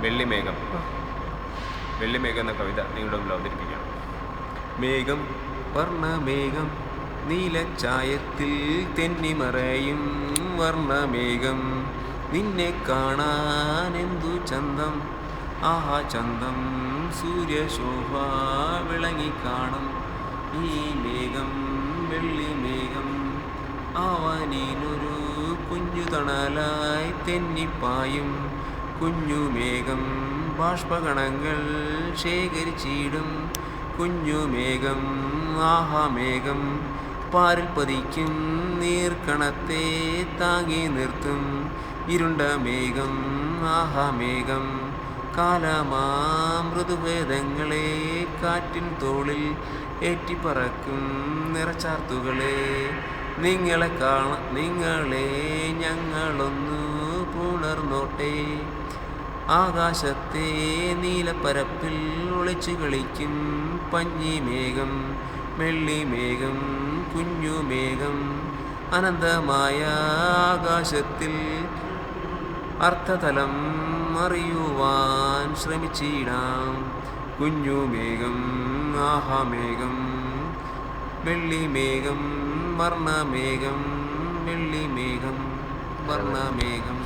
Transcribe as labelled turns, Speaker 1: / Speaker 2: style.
Speaker 1: വെള്ളിമേഘം. വെള്ളിമേഘം എന്ന കവിത നിങ്ങളുടെ മുമ്പിൽ അവതരിപ്പിക്കുകയാണ്. മേഘം വർണ്ണമേഘം നീലച്ചായത്തിൽ തെന്നിമറയും വർണ്ണമേഘം നിന്നെ കാണാൻ എന്തു ചന്തം, ആഹാ ചന്തം സൂര്യശോഭ വിളങ്ങിക്കാണും ഈ മേഘം വെള്ളിമേഘം അവനിലൊരു കുഞ്ഞു തണലായി തെന്നിപ്പായും കുഞ്ഞുമേഘം ബാഷ്പകണങ്ങൾ ശേഖരിച്ചിടും കുഞ്ഞുമേഘം ആഹാമേഘം പാരിൽ പതിക്കും നീർക്കണത്തെ താങ്ങി നിർത്തും ഇരുണ്ട മേഘം ആഹാമേഘം കാലമാ മൃദുഭേദങ്ങളെ കാറ്റിൻ തോളിൽ ഏറ്റിപ്പറക്കും നിറച്ചാർത്തുകളെ നിങ്ങളെ ഞങ്ങളൊന്നു പുണർന്നോട്ടെ. ആകാശത്തെ നീലപ്പരപ്പിൽ ഒളിച്ചു കളിക്കും പഞ്ഞിമേഘം വെള്ളിമേഘം കുഞ്ഞുമേഘം അനന്തമായ ആകാശത്തിൽ അർത്ഥതലം അറിയുവാൻ ശ്രമിച്ചിടാം. കുഞ്ഞുമേഘം ആഹാമേഘം വെള്ളിമേഘം വർണ്ണമേഘം വെള്ളിമേഘം വർണ്ണമേഘം.